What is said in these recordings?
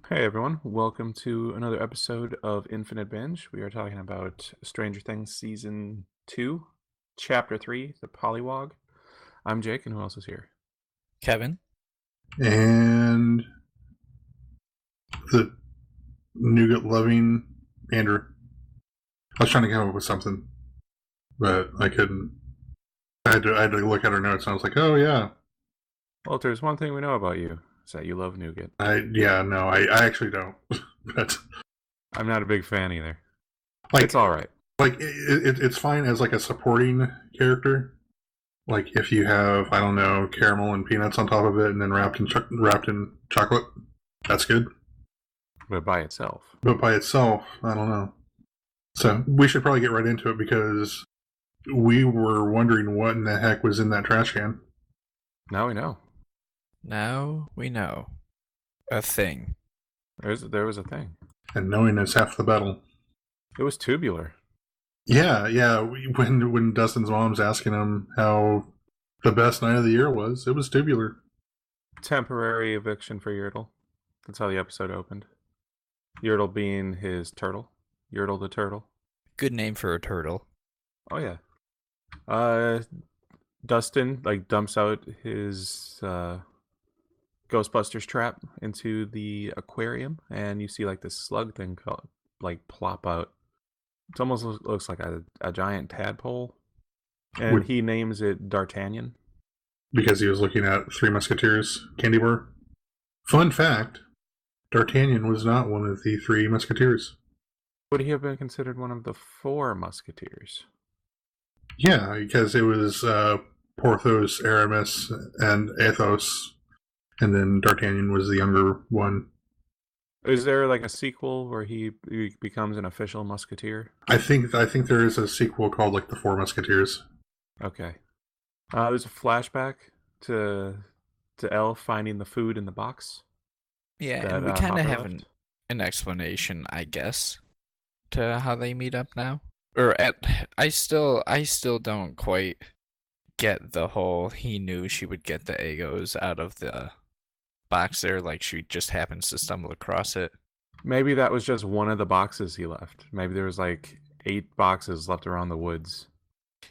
Hey everyone, welcome to another episode of Infinite Binge. We are talking about Stranger Things Season 2, Chapter 3, The Pollywog. I'm Jake, and who else is here? Kevin? And the nougat loving Andrew. I was trying to come up with something, but I couldn't. I had to look at our notes, and I was like, "Oh yeah, Well, if there's one thing we know about you, it's that you love nougat. I actually don't." But I'm not a big fan either. like, It's alright. it's fine as like a supporting character. Like if you have, I don't know, caramel and peanuts on top of it, and then wrapped in chocolate, that's good. But by itself. But by itself, I don't know. So we should probably get right into it because we were wondering what in the heck was in that trash can. Now we know. Now we know. A thing. There was a thing. And knowing is half the battle. It was tubular. Yeah. When Dustin's mom's asking him how the best night of the year was, it was tubular. Temporary eviction for Yertle. That's how the episode opened. Yertle being his turtle. Yertle the turtle. Good name for a turtle. Oh yeah. Dustin dumps out his Ghostbusters trap into the aquarium, and you see this slug thing plop out. It almost looks like a giant tadpole, and he names it D'Artagnan because he was looking at Three Musketeers candy bar. Fun fact: D'Artagnan was not one of the Three Musketeers. Would he have been considered one of the Four Musketeers? Yeah, because it was Porthos, Aramis, and Athos, and then D'Artagnan was the younger one. Is there a sequel where he becomes an official musketeer? I think there is a sequel called The Four Musketeers. Okay. There's a flashback to Elle finding the food in the box. Yeah, that, and we kind of Hopper have left. an explanation, I guess, to how they meet up now. I still don't quite get the whole he knew she would get the Egos out of the box there, like she just happens to stumble across it. Maybe that was just one of the boxes he left. Maybe there was 8 boxes left around the woods.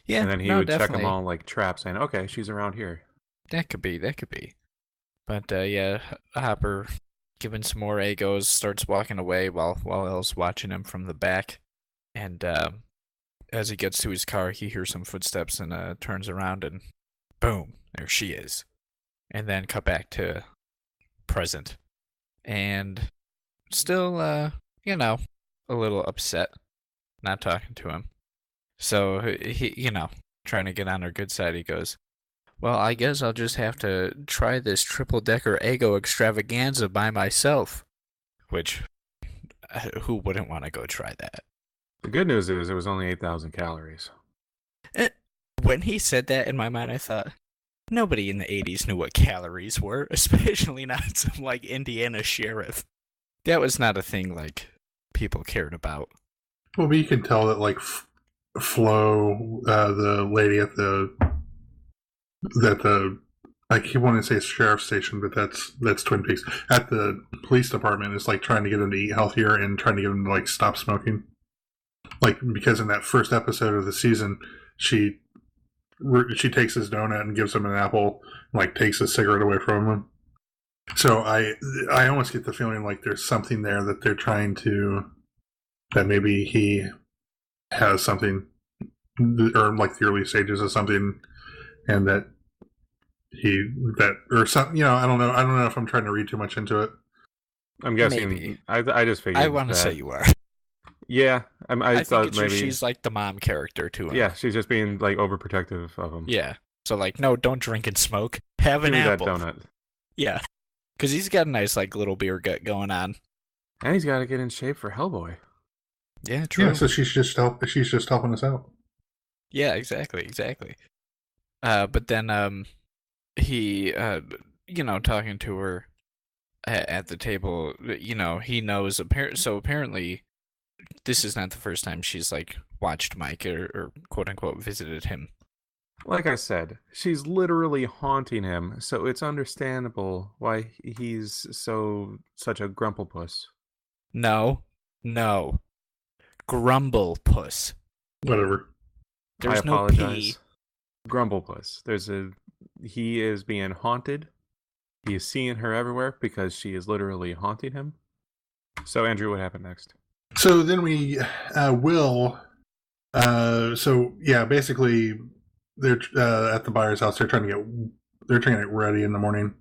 Yeah, and then he would check them all like traps, saying, okay, she's around here. That could be. But yeah, Hopper, given some more Egos, starts walking away while Elle's watching him from the back. And as he gets to his car, he hears some footsteps and turns around and boom, there she is. And then cut back to present. And still, a little upset, not talking to him. So he, trying to get on her good side, he goes, well, I guess I'll just have to try this triple-decker Eggo extravaganza by myself. Which, who wouldn't want to go try that? The good news is it was only 8,000 calories. When he said that, in my mind, I thought, nobody in the 80s knew what calories were, especially not some, Indiana sheriff. That was not a thing, people cared about. Well, but you can tell that, Flo, the lady at I keep wanting to say sheriff's station, but that's Twin Peaks. At the police department is trying to get him to eat healthier and trying to get him to stop smoking. Because in that first episode of the season, she takes his donut and gives him an apple, takes his cigarette away from him. So I almost get the feeling there's something there that they're trying to, that maybe he has something, or the early stages of something, and that or something. I don't know if I'm trying to read too much into it. I'm guessing. Maybe. I just figured. I want to say you are. Yeah, I thought think maybe she's the mom character to him. Yeah, she's just being overprotective of him. Yeah. So no, don't drink and smoke. Have an apple. That donut. Yeah, because he's got a nice little beer gut going on. And he's got to get in shape for Hellboy. Yeah, true. Yeah, so she's just helping us out. Yeah, exactly. But then he talking to her at the table, he knows apparently this is not the first time she's watched Mike or quote unquote visited him. Like I said, she's literally haunting him, so it's understandable why he's such a grumplepuss. No. No. Grumble puss. Whatever. I There's no apologize. P. Grumblepuss. He is being haunted. He is seeing her everywhere because she is literally haunting him. So Andrew, what happened next? So then we Will. So yeah, basically they're at the buyer's house. They're trying to get ready in the morning,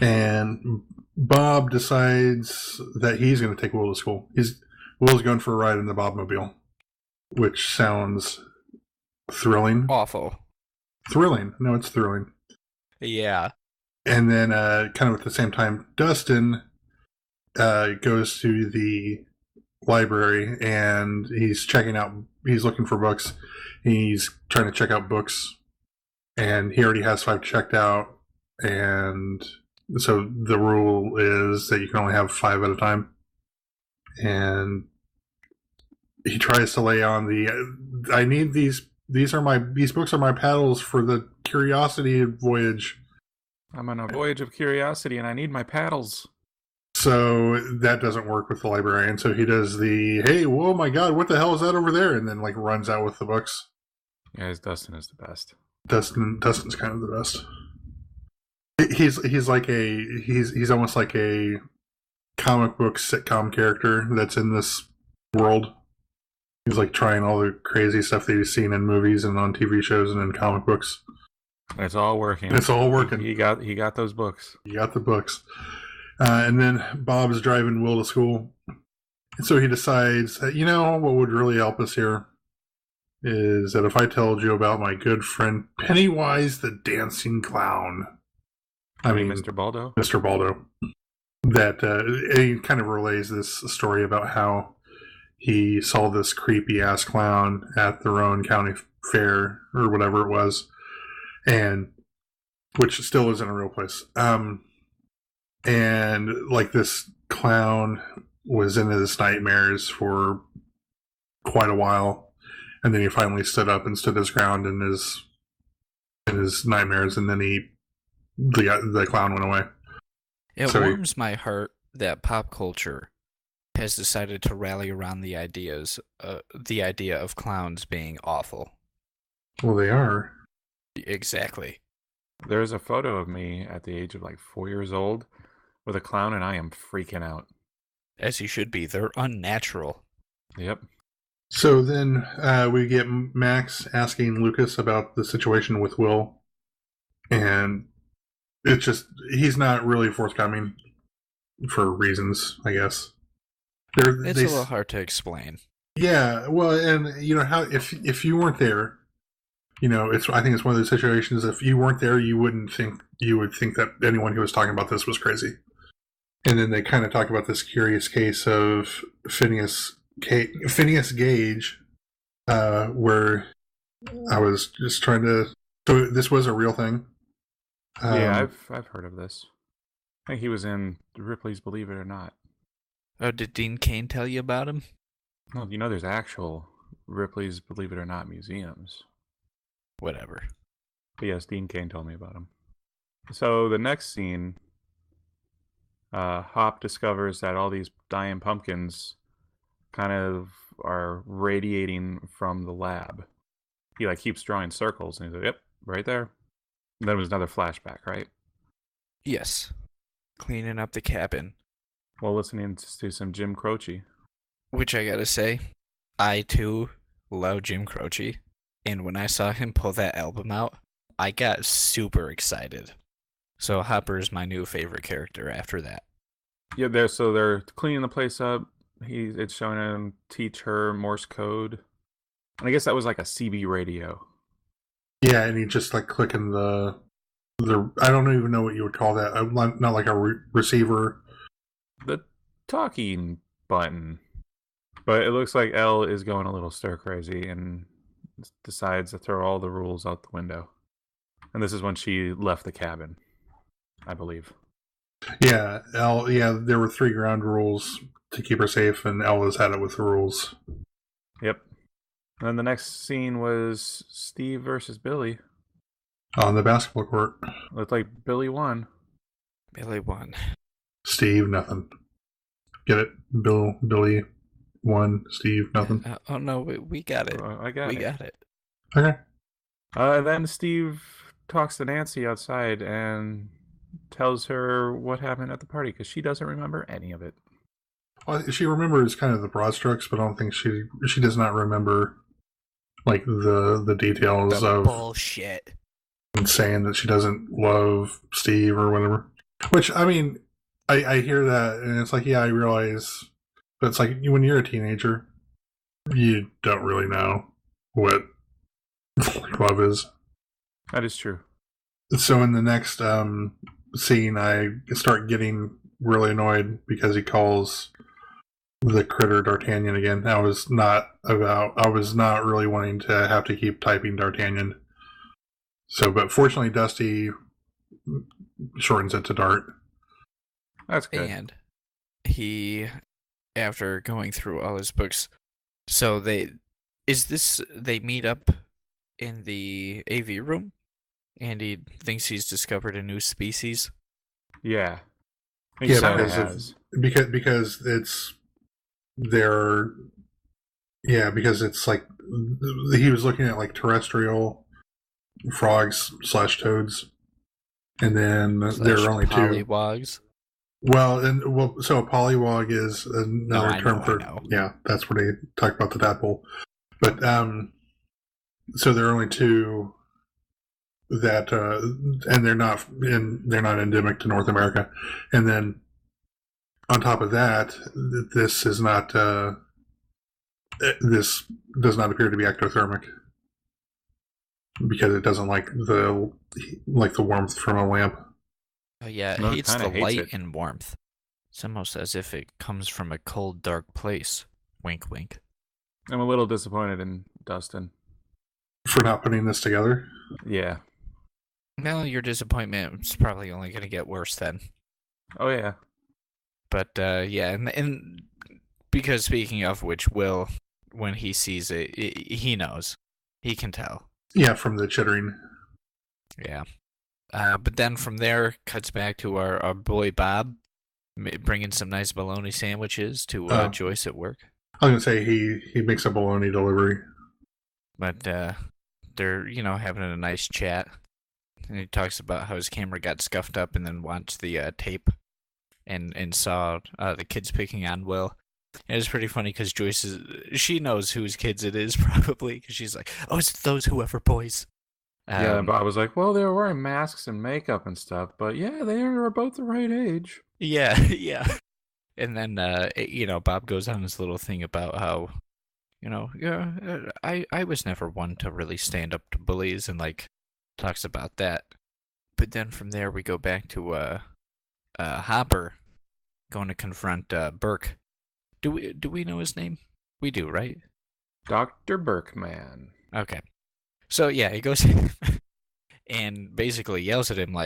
and Bob decides that he's going to take Will to school. Will's going for a ride in the Bobmobile, which sounds thrilling. Awful. Thrilling. No, it's thrilling. Yeah. And then, kind of at the same time, Dustin goes to the library and he's looking for books. He's trying to check out books, and he already has 5 checked out. And so the rule is that you can only have 5 at a time. And he tries to lay on I need these books are my paddles for the Curiosity voyage. I'm on a voyage of curiosity and I need my paddles. So that doesn't work with the librarian. So he does hey, whoa, my God, what the hell is that over there? And then runs out with the books. Yeah, Dustin is the best. Dustin's kind of the best. He's almost like a comic book sitcom character that's in this world. He's trying all the crazy stuff that he's seen in movies and on TV shows and in comic books. It's all working. It's all working. He got those books. He got the books. And then Bob's driving Will to school. And so he decides that, what would really help us here is that if I told you about my good friend Pennywise the Dancing Clown. I mean, Mr. Baldo. Mr. Baldo. That he kind of relays this story about how he saw this creepy-ass clown at the Rowan County Fair, or whatever it was, and which still isn't a real place. And this clown was in his nightmares for quite a while, and then he finally stood up and stood his ground in his nightmares, and then the clown went away. It warms my heart that pop culture has decided to rally around the idea of clowns being awful. Well, they are. Exactly. There's a photo of me at the age of 4 years old with a clown, and I am freaking out. As you should be. They're unnatural. Yep. So then we get Max asking Lucas about the situation with Will, and it's just he's not really forthcoming for reasons, I guess. It's a little hard to explain. Yeah, well, and how if you weren't there, I think it's one of those situations. If you weren't there, you would think that anyone who was talking about this was crazy. And then they kind of talk about this curious case of Phineas Gage, where I was just trying to. So this was a real thing. Yeah, I've heard of this. I think he was in Ripley's Believe It or Not. Oh, did Dean Cain tell you about him? No, there's actual Ripley's Believe It or Not museums. Whatever. But yes, Dean Cain told me about him. So the next scene, Hop discovers that all these dying pumpkins kind of are radiating from the lab. He keeps drawing circles, and he's like, "Yep, right there." And then it was another flashback, right? Yes. Cleaning up the cabin. While listening to some Jim Croce. Which I gotta say, I too love Jim Croce. And when I saw him pull that album out, I got super excited. So Hopper's my new favorite character after that. Yeah, they're cleaning the place up. It's showing him teach her Morse code. And I guess that was like a CB radio. Yeah, and he just clicking the I don't even know what you would call that. Not like a receiver. The talking button. But it looks like Elle is going a little stir crazy and decides to throw all the rules out the window. And this is when she left the cabin, I believe. Yeah, Elle. Yeah, there were 3 ground rules to keep her safe, and Elle has had it with the rules. Yep. And then the next scene was Steve versus Billy. On the basketball court. Looked like Billy won. Billy won. Steve, nothing. Get it? Billy, won. Steve, nothing. Oh no, we got it. I got We it. got it. Okay. Then Steve talks to Nancy outside and tells her what happened at the party because she doesn't remember any of it. Well, she remembers kind of the broad strokes, but I don't think she does not remember like the details The of bullshit. saying that she doesn't love Steve or whatever. Which, I mean, I hear that and it's like, yeah, I realize, but it's like when you're a teenager, you don't really know what love is. That is true. So in the next scene, I start getting really annoyed because he calls the critter D'Artagnan again. I was not really wanting to have to keep typing D'Artagnan. So, but fortunately, Dusty shortens it to Dart. That's good. And he, after going through all his books, so they meet up in the AV room, and he thinks he's discovered a new species. Yeah. Yeah, Kinda because has. because it's their because it's like he was looking at like terrestrial frogs / toads, and then there are only two. Pollywogs. So a pollywog is another term for that's where they talk about the tadpole. But so there are only two that and they're not endemic to North America. And then on top of that, this is not this does not appear to be ectothermic because it doesn't like the warmth from a lamp. Oh yeah, No, it it hates kinda the hates light it. and warmth. It's almost as if it comes from a cold, dark place. Wink, wink. I'm a little disappointed in Dustin. For not putting this together. Yeah. Well, your disappointment is probably only going to get worse then. Oh, yeah. But yeah, and because speaking of which, Will, when he sees it, he knows. He can tell. Yeah, from the chittering. Yeah. But then from there, cuts back to our boy Bob, bringing some nice bologna sandwiches to Joyce at work. I was going to say he makes a bologna delivery. But they're, having a nice chat. And he talks about how his camera got scuffed up and then watched the tape and saw the kids picking on Will. And it's pretty funny because Joyce she knows whose kids it is probably because she's like, oh, it's those whoever boys. Yeah, Bob was like, well, they were wearing masks and makeup and stuff, but yeah, they are about the right age. Yeah, yeah. And then, Bob goes on his little thing about how, I was never one to really stand up to bullies and, talks about that. But then from there, we go back to Hopper going to confront Burke. Do we know his name? We do, right? Dr. Berkman. Okay. So, yeah, he goes and basically yells at him,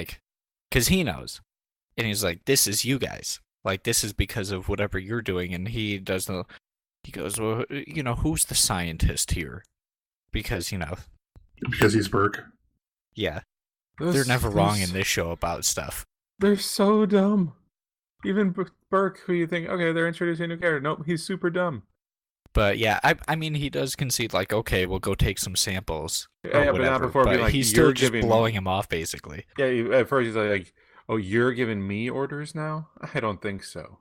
because he knows. And he's like, this is you guys. This is because of whatever you're doing. And he goes, well, who's the scientist here? Because, Because he's Burke. Yeah. They're never wrong in this show about stuff. They're so dumb. Even Burke, who you think, okay, they're introducing a new character. Nope, he's super dumb. But yeah, I mean, he does concede, okay, we'll go take some samples. Yeah, but not before being like, he's still just blowing him off, basically. Yeah, at first he's like, oh, you're giving me orders now? I don't think so.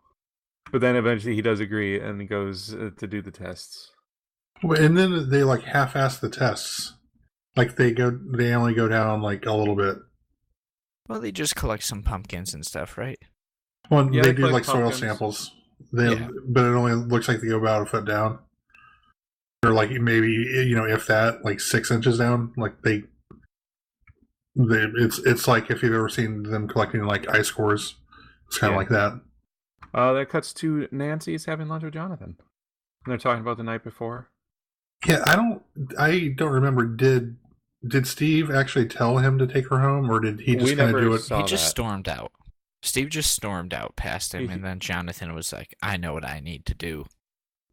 But then eventually he does agree and he goes to do the tests. And then they half-ass the tests. They only go down a little bit. Well, they just collect some pumpkins and stuff, right? Well, Yeah, they do soil pumpkins. samples. But it only looks like they go about a foot down. Or maybe, if that, 6 inches down. It's like if you've ever seen them collecting ice cores. It's kind of like that. That cuts to Nancy's having lunch with Jonathan. And they're talking about the night before. Yeah, I don't remember. Did Steve actually tell him to take her home, or did he just kind of do it? He just stormed out. Steve just stormed out past him, and then Jonathan was like, I know what I need to do.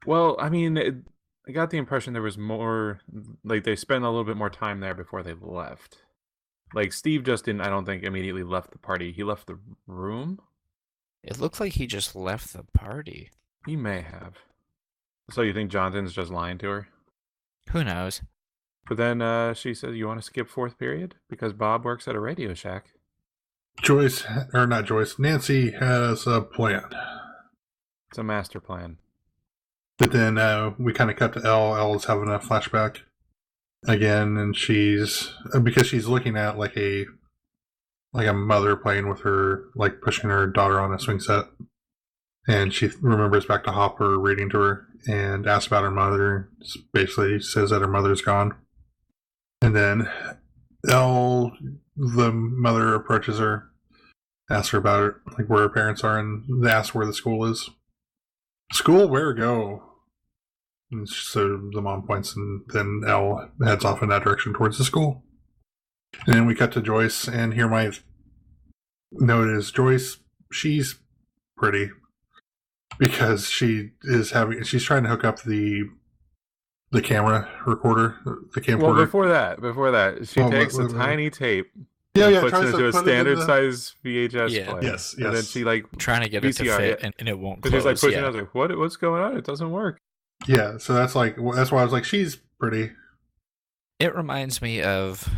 Well, I mean, I got the impression there was more, they spent a little bit more time there before they left. Like, Steve just didn't, I don't think, immediately left the party. He left the room? It looked like he just left the party. He may have. So you think Jonathan's just lying to her? Who knows? But then she says, you want to skip fourth period? Because Bob works at a Radio Shack. Nancy has a plan. It's a master plan. But then we kind of cut to Elle. Elle is having a flashback again, and because she's looking at like a mother playing with her, like pushing her daughter on a swing set, and she remembers back to Hopper reading to her and asks about her mother. Basically says that her mother's gone, and then Elle, the mother, approaches her, asks her about it, like where her parents are, and they ask where the school is. School? Where go? And so the mom points, and then Elle heads off in that direction towards the school. And then we cut to Joyce, and here my note is Joyce, she's pretty. Because she's trying to hook up the camera recorder, the camcorder. Well, before that, she takes a tiny tape. Puts it into a standard size VHS player. Yes. And then she trying to get it to fit, and it won't close. She's like pushing it. I was like, what's going on? It doesn't work. Yeah, so that's why I was like, she's pretty. It reminds me of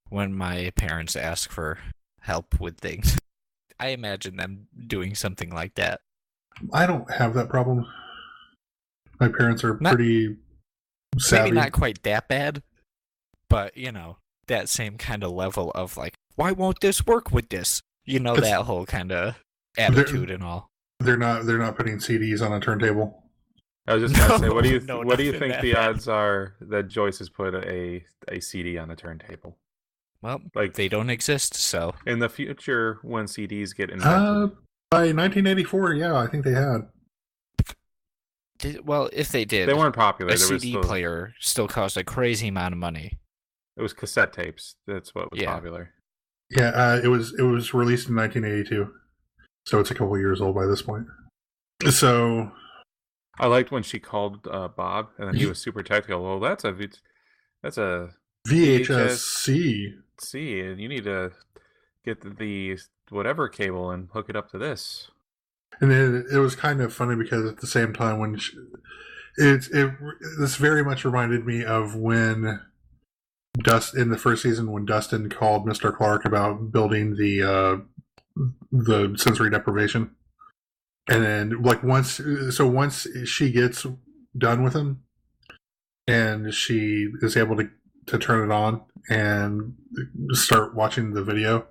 when my parents ask for help with things. I imagine them doing something like that. I don't have that problem. My parents are pretty savvy. Maybe not quite that bad, but that same kind of level of like, why won't this work with this? That whole kind of attitude and all. They're not putting CDs on a turntable. I was just gonna say, what do you think the odds are that Joyce has put a CD on a turntable? Well, like they don't exist, so in the future when CDs get invented. By 1984, yeah, I think they had. Well, if they did, they weren't popular. A CD player still cost a crazy amount of money. It was cassette tapes. That's what was popular. Yeah, it was released in 1982, so it's a couple years old by this point. So, I liked when she called Bob, and then he was super technical. Well, that's a VHS-C. And you need to get the whatever cable and hook it up to this. And then it was kind of funny because at the same time when this very much reminded me of when in the first season when Dustin called Mr. Clark about building the sensory deprivation, and then like once she gets done with him and she is able to turn it on and start watching the video,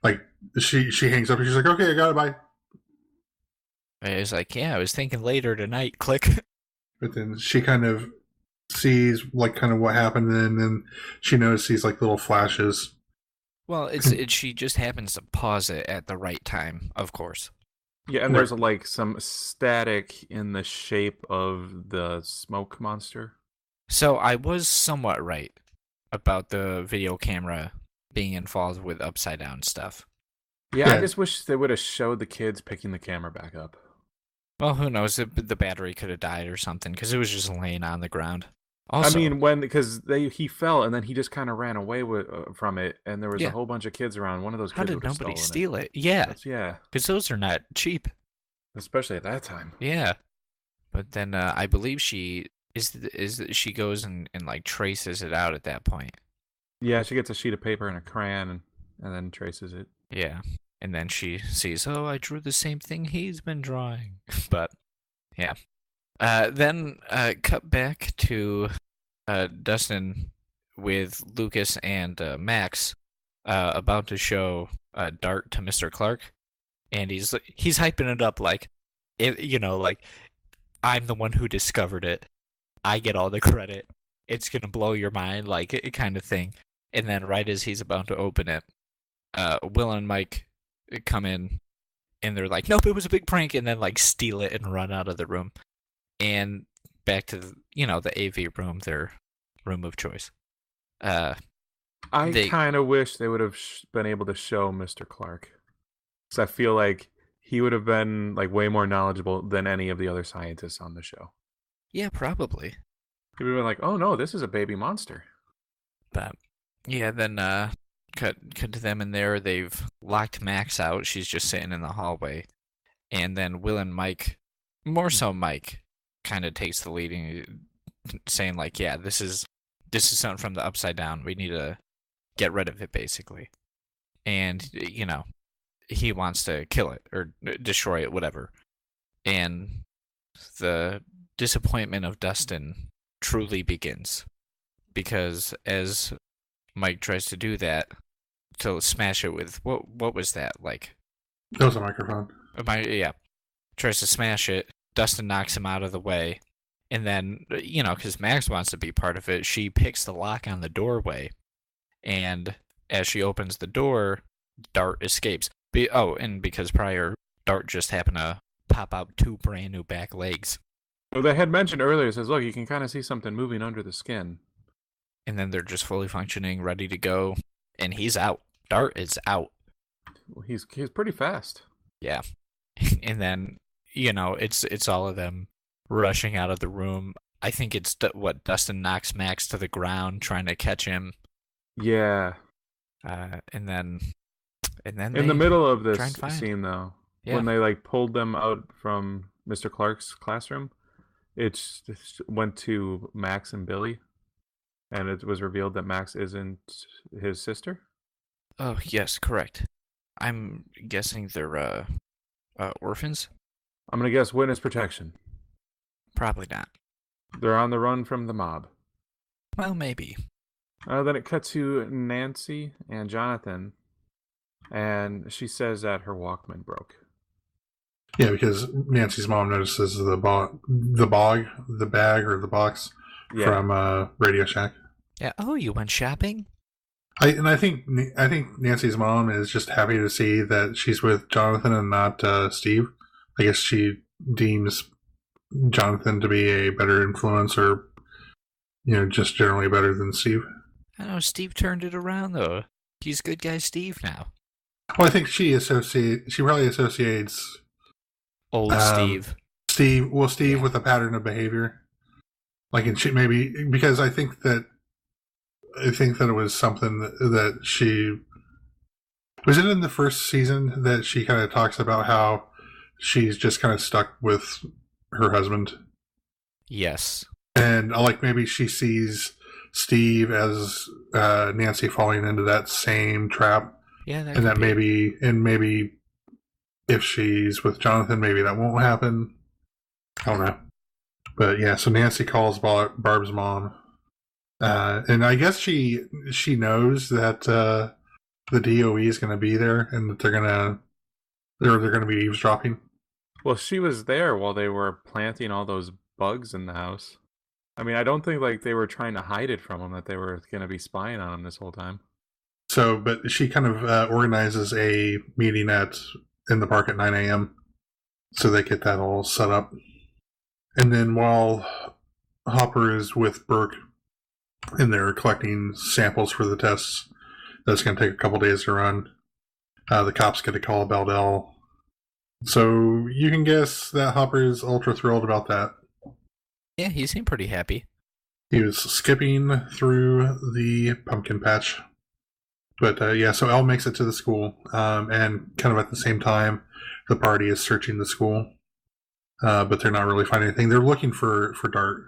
like she hangs up and she's like, okay, I got it, bye. I was like, yeah, I was thinking later tonight, click. But then she kind of sees like kind of what happened, and then she notices like little flashes. Well, she just happens to pause it at the right time, of course. Yeah, and there's like some static in the shape of the smoke monster. So I was somewhat right about the video camera being involved with upside down stuff. Yeah, I just wish they would have showed the kids picking the camera back up. Well, who knows? The battery could have died or something because it was just laying on the ground. Also, I mean, because he fell and then he just kind of ran away from it, and there was a whole bunch of kids around. One of those kids how did nobody steal it? Yeah, because those are not cheap, especially at that time. Yeah, but then I believe she goes and like traces it out at that point. Yeah, she gets a sheet of paper and a crayon and then traces it. Yeah. And then she sees, I drew the same thing he's been drawing. But, yeah. Then cut back to Dustin with Lucas and Max about to show Dart to Mr. Clark. And he's hyping it up like, like, I'm the one who discovered it. I get all the credit. It's going to blow your mind, like, it kind of thing. And then right as he's about to open it, Will and Mike come in, and they're like, nope, it was a big prank, and then like steal it and run out of the room. And back to the AV room, their room of choice. I kind of wish they would have been able to show Mr. Clark, because I feel like he would have been like way more knowledgeable than any of the other scientists on the show. Yeah, probably. He would have been like, oh no, this is a baby monster. But yeah, then cut to them in there. They've locked Max out. She's just sitting in the hallway. And then Will and Mike, more so Mike, kind of takes the lead, saying like, yeah, this is something from the Upside Down. We need to get rid of it, basically. And, you know, he wants to kill it or destroy it, whatever. And the disappointment of Dustin truly begins. Because as Mike tries to do that, to smash it with, what was that, like? That was a microphone. Yeah. Tries to smash it, Dustin knocks him out of the way. And then, you know, because Max wants to be part of it, she picks the lock on the doorway. And as she opens the door, Dart escapes. And because prior, Dart just happened to pop out 2 brand new back legs. Well, they had mentioned earlier, it says, look, you can kind of see something moving under the skin. And then they're just fully functioning, ready to go. And he's out. Dart is out. Well, he's pretty fast. Yeah. And then, you know, it's all of them rushing out of the room. I think it's Dustin knocks Max to the ground, trying to catch him. Yeah. And then in the middle of this scene, though, yeah. when they like pulled them out from Mr. Clark's classroom, it went to Max and Billy, and it was revealed that Max isn't his sister. Oh yes, correct. I'm guessing they're orphans. I'm gonna guess witness protection. Probably not. They're on the run from the mob. Well, maybe. Then it cut to Nancy and Jonathan, and she says that her Walkman broke. Yeah, because Nancy's mom notices the bag or the box from Radio Shack. Yeah. Oh, you went shopping? I think Nancy's mom is just happy to see that she's with Jonathan and not Steve. I guess she deems Jonathan to be a better influence, or just generally better than Steve. I know Steve turned it around though. He's good guy Steve now. Well, I think she probably associates old Steve. Steve with a pattern of behavior. Like, and she maybe because I think that it was something that she was it in the first season that she kind of talks about how she's just kind of stuck with her husband. Yes. And like maybe she sees Steve as Nancy falling into that same trap. Yeah, and that maybe if she's with Jonathan, maybe that won't happen. I don't know. But yeah, so Nancy calls Barb's mom. And I guess she knows that the DOE is going to be there and that they're going to be eavesdropping. Well, she was there while they were planting all those bugs in the house. I mean, I don't think like they were trying to hide it from him, that they were going to be spying on him this whole time. So, but she kind of organizes a meeting in the park at 9 a.m. so they get that all set up. And then while Hopper is with Burke and they're collecting samples for the tests, that's going to take a couple days to run. The cops get a call about Elle. So you can guess that Hopper is ultra thrilled about that. Yeah, he seemed pretty happy. He was skipping through the pumpkin patch. But yeah, so Elle makes it to the school, and kind of at the same time, the party is searching the school, but they're not really finding anything. They're looking for Dart.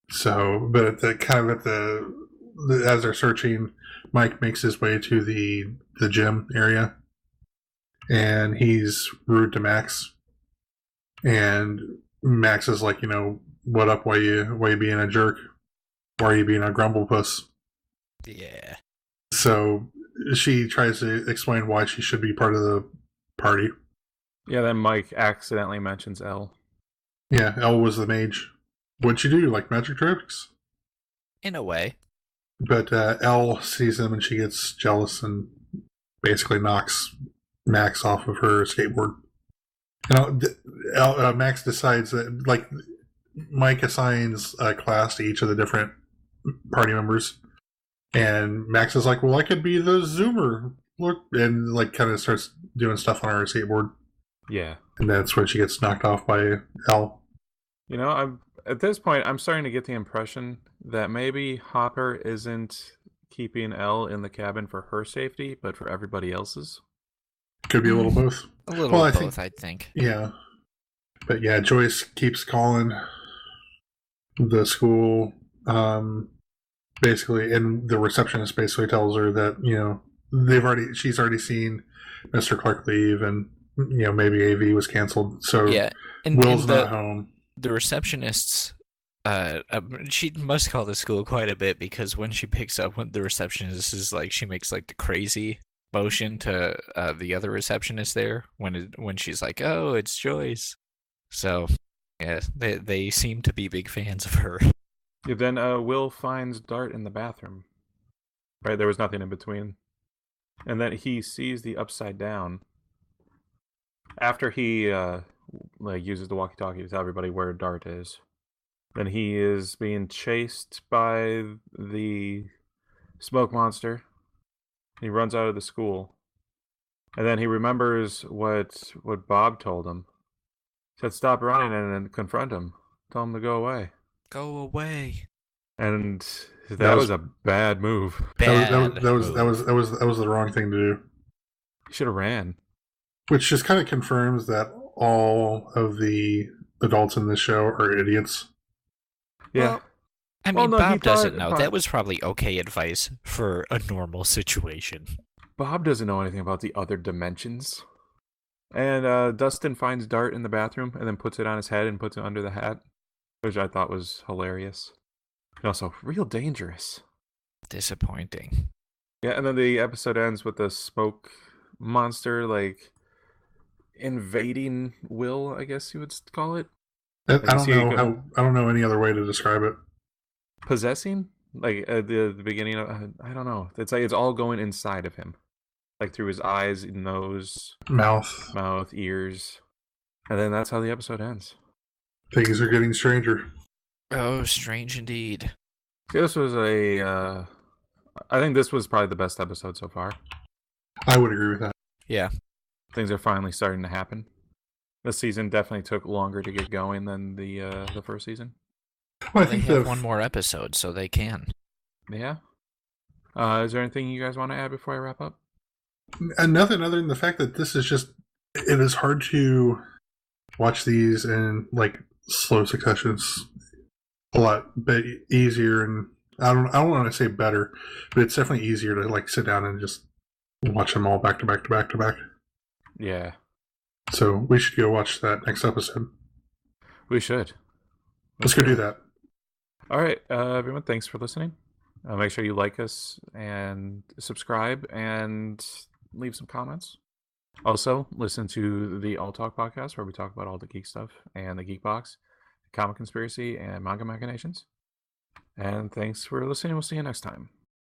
So, but as they're searching, Mike makes his way to the gym area, and he's rude to Max. And Max is like, what up? Why you being a jerk? Why are you being a grumble puss? Yeah. So she tries to explain why she should be part of the party. Yeah, then Mike accidentally mentions Elle. Yeah, Elle was the mage. What'd she do? Like magic tricks? In a way. But Elle sees him and she gets jealous and basically knocks Max off of her skateboard. Max decides that, like, Mike assigns a class to each of the different party members. And Max is like, well, I could be the Zoomer. Look. And, like, kind of starts doing stuff on her skateboard. Yeah. And that's when she gets knocked off by Elle. At this point, I'm starting to get the impression that maybe Hopper isn't keeping Elle in the cabin for her safety, but for everybody else's? Could be a little both. A little Well, of I both, think- I think. Yeah. But yeah, Joyce keeps calling the school, basically, and the receptionist basically tells her that, she's already seen Mr. Clark leave, and, maybe AV was canceled, so Yeah, and Will's the not home. receptionists, she must call the school quite a bit, because when she picks up, when the receptionist is like, she makes like the crazy motion to the other receptionist there when she's like, "Oh, it's Joyce." So yeah, they seem to be big fans of her. Yeah, then Will finds Dart in the bathroom. Right, there was nothing in between. And then he sees the upside down. After he uses the walkie-talkie to tell everybody where Dart is. Then he is being chased by the smoke monster. He runs out of the school. And then he remembers what Bob told him. He said stop running and then confront him. Tell him to go away. Go away. And that was a bad move. Bad. That was the wrong thing to do. He should have ran. Which just kind of confirms that all of the adults in this show are idiots. Yeah. Well, I Well, mean, no, he Bob doesn't thought- know. Bob- That was probably okay advice for a normal situation. Bob doesn't know anything about the other dimensions. And Dustin finds Dart in the bathroom and then puts it on his head and puts it under the hat, which I thought was hilarious. And also real dangerous. Disappointing. Yeah, and then the episode ends with the smoke monster, like, invading Will, I guess you would call it. I you see it I don't know any other way to describe it. Possessing? Like, at the beginning of, I don't know. It's like it's all going inside of him. Like, through his eyes, nose, Mouth. ears. And then that's how the episode ends. Things are getting stranger. Oh, strange indeed. This was I think this was probably the best episode so far. I would agree with that. Yeah. Things are finally starting to happen. This season definitely took longer to get going than the first season. Well, I They think have one more episode, so they can. Yeah. Is there anything you guys want to add before I wrap up? and nothing other than the fact that this is just, it is hard to watch these in like slow successions. A lot bit easier, and I don't want to say better, but it's definitely easier to like sit down and just watch them all back to back to back to back. Yeah, So we should go watch that next episode. we should. Let's go do that. All right, everyone, thanks for listening. Make sure you like us and subscribe and leave some comments. Also, listen to the All Talk podcast where we talk about all the geek stuff and the Geek Box, Comic Conspiracy, and Manga Machinations. And thanks for listening. We'll see you next time.